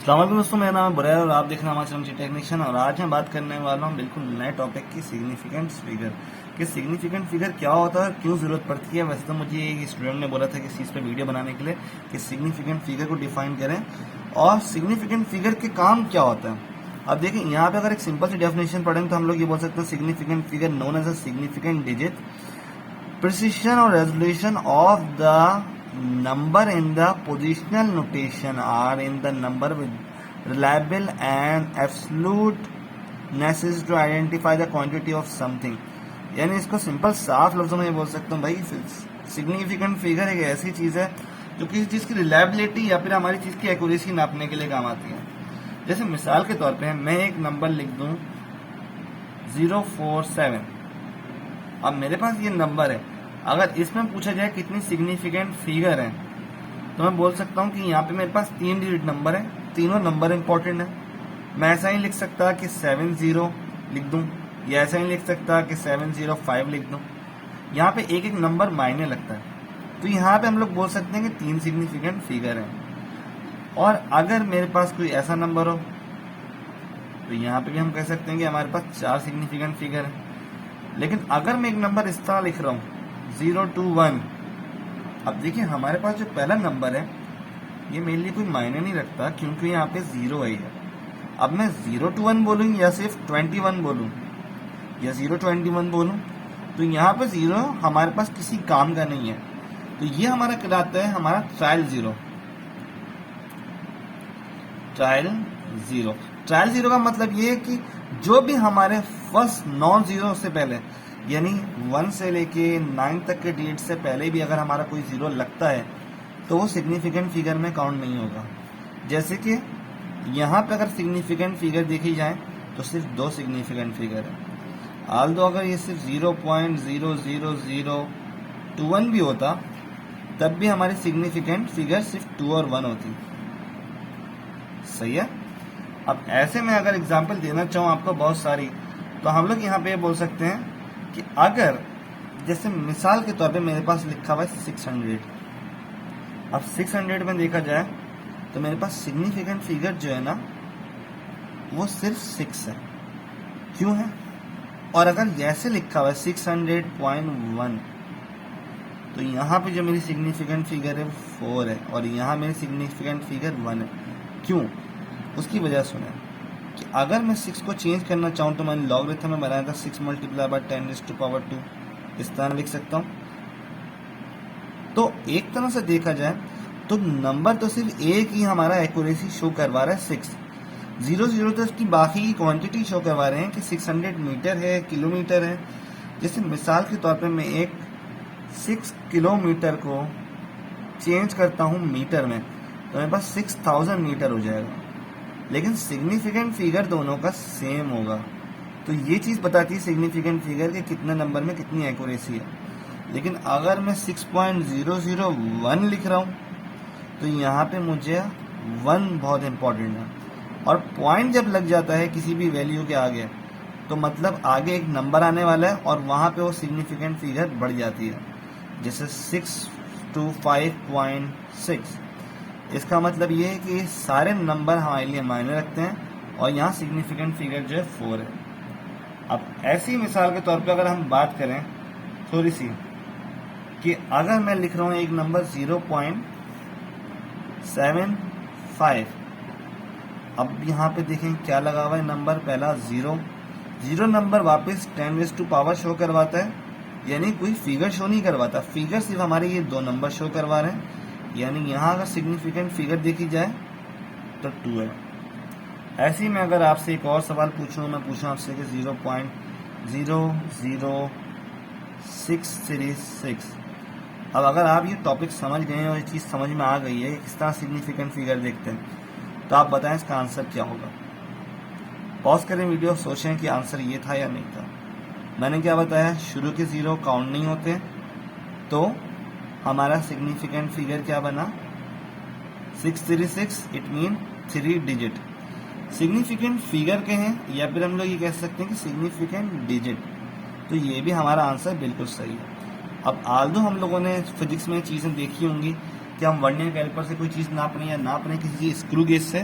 अस्सलामुअलैकुम दोस्तों, मेरा नाम है बुरैर और आप देख रहे हैं हमारे चैनल टेक्नीशियन। और आज मैं बात करने वाला हूँ बिल्कुल नए टॉपिक की सिग्निफिकेंट फिगर कि सिग्निफिकेंट फिगर क्या होता है, क्यों ज़रूरत पड़ती है। वैसे तो मुझे एक स्टूडेंट ने बोला था कि इस चीज़ पे वीडियो बनाने के लिए कि सिग्निफिकेंट फिगर को डिफाइन करें और सिग्निफिकेंट फिगर के काम क्या होता है। अब देखिए यहाँ पे अगर एक सिंपल सी डेफिनेशन पढ़ें तो हम लोग ये बोल सकते हैं significant figure known as a significant digit, precision or resolution of the number in the positional notation are in the number with reliable and absolute necessary to identify the quantity of something। यानी इसको simple साफ लफ्जों में ये बोल सकता हूँ भाई, significant figure एक ऐसी चीज है जो किसी चीज की रिलायबिलिटी या फिर हमारी चीज की एक्यूरेसी नापने के लिए काम आती है। जैसे मिसाल के तौर पे मैं एक नंबर लिख दूं 047। अब मेरे पास ये नंबर है, अगर इसमें पूछा जाए कितनी सिग्निफिकेंट फिगर है तो मैं बोल सकता हूँ कि यहाँ पे मेरे पास 3 डिजिट नंबर है, तीनों नंबर इंपॉर्टेंट है। मैं ऐसा ही लिख सकता कि 70 लिख दूं या ऐसा ही लिख सकता कि 705 लिख दूं। यहाँ पे एक एक नंबर मायने लगता है, तो यहाँ पे हम लोग बोल सकते हैं कि 3 सिग्निफिकेंट फिगर है। और अगर मेरे पास कोई ऐसा नंबर हो तो यहाँ पे भी हम कह सकते हैं कि हमारे पास 4 सिग्निफिकेंट फिगर है। लेकिन अगर मैं एक नंबर इस तरह लिख रहा हूँ 021, अब देखिए हमारे पास जो पहला नंबर है ये मेरे लिए कोई मायने नहीं रखता क्योंकि यहाँ पे 0 है। अब मैं 021 बोलूँ या सिर्फ 21 बोलूँ या 021 बोलूँ, तो यहाँ पे 0 हमारे पास किसी काम का नहीं है। तो ये हमारा कहलाता है हमारा ट्रायल जीरो। ट्रायल जीरो का मतलब ये है कि जो भी हमारे फर्स्ट नॉन जीरो से पहले यानी 1 से लेके 9 तक के डिजिट से पहले भी अगर हमारा कोई जीरो लगता है तो वो सिग्निफिकेंट फिगर में काउंट नहीं होगा। जैसे कि यहाँ पे अगर सिग्निफिकेंट फिगर देखी जाए तो सिर्फ 2 सिग्निफिकेंट फिगर है। आल दो अगर ये सिर्फ 0.00021 भी होता तब भी हमारी सिग्निफिकेंट फिगर सिर्फ 2 और 1 होती। सही है। अब ऐसे में अगर एग्जांपल देना चाहूँ आपको बहुत सारी, तो हम लोग यहाँ पे बोल सकते हैं कि अगर जैसे मिसाल के तौर पे मेरे पास लिखा हुआ है 600। अब 600 में देखा जाए तो मेरे पास सिग्निफिकेंट फिगर जो है ना वो सिर्फ 6 है। क्यों है? और अगर ऐसे लिखा हुआ है 600.1 तो यहाँ पे जो मेरी सिग्निफिकेंट फिगर है वो 4 है और यहाँ मेरी सिग्निफिकेंट फिगर 1 है। क्यों? उसकी वजह सुने कि अगर मैं 6 को चेंज करना चाहूँ तो मैंने लॉगरिथम में बनाया था 6 × 10⁻², इस तरह लिख सकता हूँ। तो एक तरह से देखा जाए तो नंबर तो सिर्फ एक ही हमारा एक्यूरेसी शो करवा रहा है 6। 00 तो इसकी बाकी की क्वांटिटी शो करवा रहे हैं कि 600 मीटर है, किलोमीटर है। जैसे मिसाल के तौर पे मैं एक 6 किलोमीटर को चेंज करता हूँ मीटर में तो मेरे पास 6000 मीटर हो जाएगा, लेकिन सिग्निफिकेंट फिगर दोनों का सेम होगा। तो ये चीज़ बताती है सिग्निफिकेंट फिगर के कितने नंबर में कितनी एक्यूरेसी है। लेकिन अगर मैं 6.001 लिख रहा हूँ तो यहाँ पे मुझे 1 बहुत इंपॉर्टेंट है। और पॉइंट जब लग जाता है किसी भी वैल्यू के आगे तो मतलब आगे एक नंबर आने वाला है और वहाँ पे वो सिग्निफिकेंट फिगर बढ़ जाती है। जैसे 6 to 5.6, इसका मतलब ये है कि सारे नंबर हमारे लिए मायने रखते हैं और यहाँ सिग्निफिकेंट फिगर जो है 4 है। अब ऐसी मिसाल के तौर पे अगर हम बात करें थोड़ी सी कि अगर मैं लिख रहा हूँ एक नंबर 0.75, अब यहाँ पे देखें क्या लगा हुआ है नंबर, पहला 0 नंबर वापस 10⁻² शो करवाता है, यानी कोई फिगर शो नहीं करवाता। फिगर सिर्फ हमारे ये 2 नंबर शो करवा रहे हैं, यानी यहाँ अगर सिग्निफिकेंट फिगर देखी जाए तो 2 है। ऐसे ही मैं अगर आपसे एक और सवाल पूछूँ, मैं पूछूँ आपसे कि 0.00636। अब अगर आप ये टॉपिक समझ गए हैं और ये चीज़ समझ में आ गई है किस तरह सिग्निफिकेंट फिगर देखते हैं, तो आप बताएं इसका आंसर क्या होगा। पॉज करें वीडियो, सोचें कि आंसर ये था या नहीं था। मैंने क्या बताया, शुरू के 0 काउंट नहीं होते, तो हमारा सिग्निफिकेंट फिगर क्या बना 636, it mean 3 digit. Significant figure के हैं या फिर हम लोग ये कह सकते हैं कि सिग्निफिकेंट डिजिट, तो ये भी हमारा आंसर बिल्कुल सही है। अब आल्दो हम लोगों ने फिजिक्स में चीज़ें देखी होंगी कि हम वर्नियर कैलिपर से कोई चीज़ नाप रहे हैं या नाप रहे हैं किसी चीज़ स्क्रू गेज से,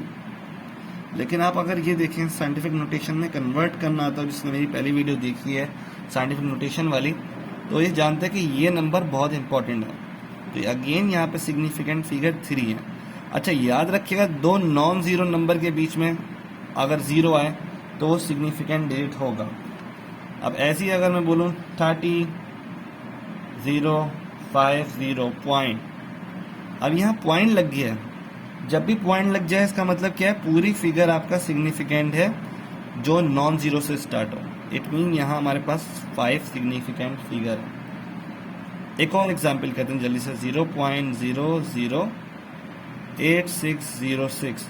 थी। लेकिन आप अगर ये देखें साइंटिफिक नोटेशन में कन्वर्ट करना आता है, जिसने मेरी पहली वीडियो देखी है साइंटिफिक नोटेशन वाली, तो ये जानते हैं कि ये नंबर बहुत इंपॉर्टेंट है। तो अगेन यहाँ पे सिग्निफिकेंट फिगर 3 है। अच्छा याद रखिएगा, दो नॉन जीरो नंबर के बीच में अगर जीरो आए तो वो सिग्निफिकेंट डिजिट होगा। अब ऐसे ही अगर मैं बोलूँ 30,050 पॉइंट, अब यहाँ पॉइंट लग गया है। जब भी पॉइंट लग जाए इसका मतलब क्या है, पूरी फिगर आपका सिग्निफिकेंट है जो नॉन जीरो से स्टार्ट हो। इट मीन यहाँ हमारे पास 5 सिग्निफिकेंट फिगर है। एक और एग्जाम्पल करते हैं जल्दी से, 0.008606।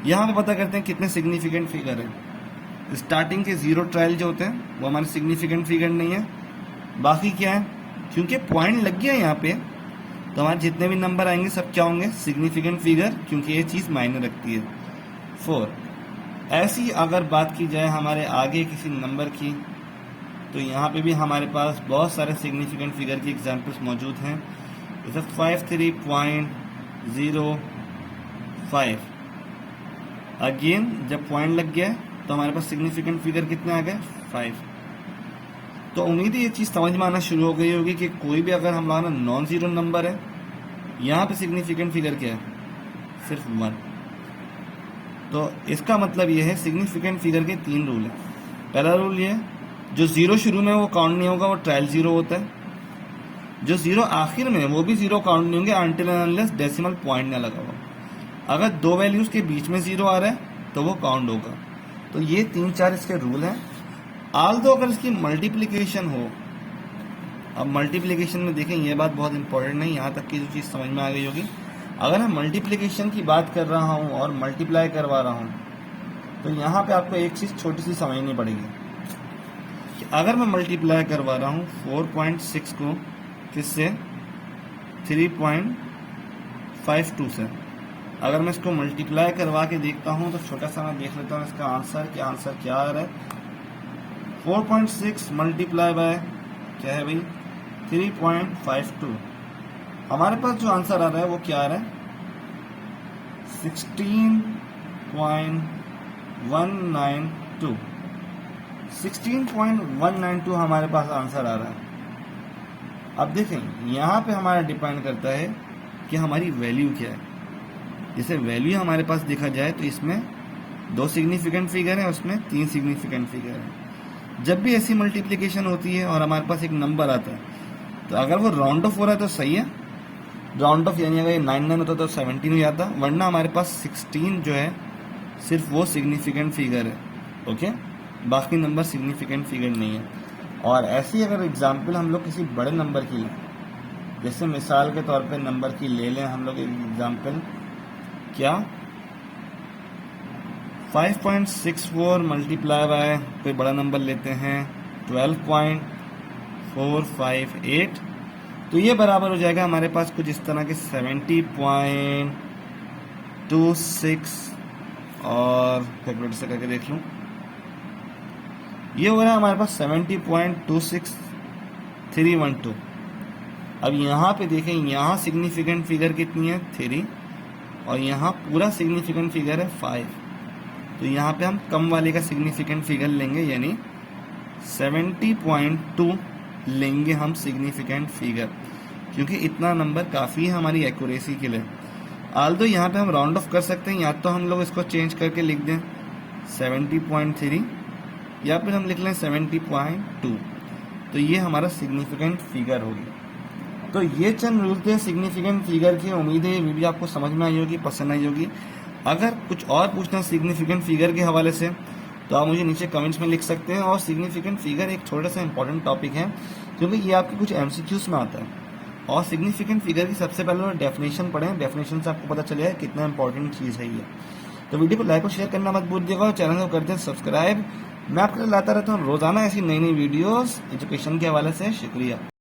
यहाँ पे पता करते हैं कितने सिग्निफिकेंट फिगर है। स्टार्टिंग के 0 ट्रायल जो होते हैं वो हमारे सिग्निफिकेंट फिगर नहीं है। बाकी क्या है, क्योंकि पॉइंट लग गया यहाँ पे तो हमारे जितने भी नंबर आएंगे सब क्या होंगे, सिग्निफिकेंट फिगर, क्योंकि ये चीज़ मायने रखती है। 4। ऐसी अगर बात की जाए हमारे आगे किसी नंबर की, तो यहाँ पे भी हमारे पास बहुत सारे सिग्निफिकेंट फिगर की एग्जांपल्स मौजूद हैं। जैसे 53.05। अगेन जब पॉइंट लग गया तो हमारे पास सिग्निफिकेंट फिगर कितने आ गए, 5। तो उम्मीद है ये चीज़ समझ में आना शुरू हो गई होगी कि कोई भी अगर हमारा नॉन जीरो नंबर है, यहाँ पे सिग्निफिकेंट फिगर क्या है, सिर्फ 1। तो इसका मतलब ये है सिग्निफिकेंट फिगर के 3 रूल है। पहला रूल ये है, जो जीरो शुरू में वो काउंट नहीं होगा, वो ट्रायल जीरो होता है। जो जीरो आखिर में वो भी जीरो काउंट नहीं होंगे until and unless decimal point ना लगा हुआ। अगर दो वैल्यूज के बीच में जीरो आ रहा है तो वो काउंट होगा। तो ये 3-4 इसके रूल हैं। आल्दो अगर इसकी मल्टीप्लिकेशन हो, अब मल्टीप्लिकेशन में देखें ये बात बहुत इंपॉर्टेंट है, यहाँ तक की जो चीज़ समझ में आ गई होगी। अगर मैं मल्टीप्लिकेशन की बात कर रहा हूँ और मल्टीप्लाई करवा रहा हूँ, तो यहाँ पे आपको एक चीज़ छोटी सी समझनी पड़ेगी कि अगर मैं मल्टीप्लाई करवा रहा हूँ 4.6 को किससे, 3.52 से, अगर मैं इसको मल्टीप्लाई करवा के देखता हूँ तो छोटा सा मैं देख लेता हूँ इसका आंसर क्या आ रहा है। 4.6 मल्टीप्लाई बाय क्या है भाई, 3.52। हमारे पास जो आंसर आ रहा है वो क्या आ रहा है, 16.192। 16.192 हमारे पास आंसर आ रहा है। अब देखें यहाँ पे हमारा डिपेंड करता है कि हमारी वैल्यू क्या है। जैसे वैल्यू हमारे पास देखा जाए तो इसमें 2 सिग्निफिकेंट फिगर है, उसमें 3 सिग्निफिकेंट फिगर है। जब भी ऐसी मल्टीप्लिकेशन होती है और हमारे पास एक नंबर आता है, तो अगर वो राउंड ऑफ हो रहा है तो सही है, राउंड ऑफ यानी अगर ये 99 होता तो 17 हो जाता, वरना हमारे पास 16 जो है सिर्फ वो सिग्निफिकेंट फिगर है। ओके, बाकी नंबर सिग्निफिकेंट फिगर नहीं है। और ऐसी अगर एग्जाम्पल हम लोग किसी बड़े नंबर की जैसे मिसाल के तौर पे नंबर की ले लें हम लोग एक एग्जांपल, क्या 5.64 मल्टीप्लाई बाय कोई बड़ा नंबर लेते हैं 12.458, तो ये बराबर हो जाएगा हमारे पास कुछ इस तरह के 70.26 और कैलकुलेटर से करके देख लूँ, ये हो रहा है हमारे पास 70.26312। अब यहाँ पे देखें, यहाँ सिग्निफिकेंट फिगर कितनी है 3 और यहाँ पूरा सिग्निफिकेंट फिगर है 5, तो यहाँ पे हम कम वाले का सिग्निफिकेंट फिगर लेंगे, यानी 70.2 लेंगे हम सिग्निफिकेंट फिगर, क्योंकि इतना नंबर काफ़ी है हमारी एक्यूरेसी के लिए। आल्दो यहाँ पे हम राउंड ऑफ कर सकते हैं, या तो हम लोग इसको चेंज करके लिख दें 70.3 या फिर हम लिख लें 70.2, तो ये हमारा सिग्निफिकेंट फिगर होगी। तो ये चंद रूल थे सिग्निफिकेंट फिगर की। उम्मीद है ये वीडियो आपको समझ में आई होगी, पसंद आई होगी। अगर कुछ और पूछना है सिग्निफिकेंट फिगर के हवाले से तो आप मुझे नीचे कमेंट्स में लिख सकते हैं। और सिग्निफिकेंट फिगर एक छोटा सा इंपॉर्टेंट टॉपिक है, क्योंकि ये आपके कुछ एमसीक्यूज में आता है। और सिग्निफिकेंट फिगर की सबसे पहले डेफिनेशन पढ़ें, डेफिनेशन से आपको पता चलेगा कितना इंपॉर्टेंट चीज़ है ये। तो वीडियो को लाइक और शेयर करना मत भूलिएगा और चैनल को कर दें सब्सक्राइब। मैं आपके लिए लाता रहता हूँ रोजाना ऐसी नई नई वीडियोस एजुकेशन के हवाले से। शुक्रिया।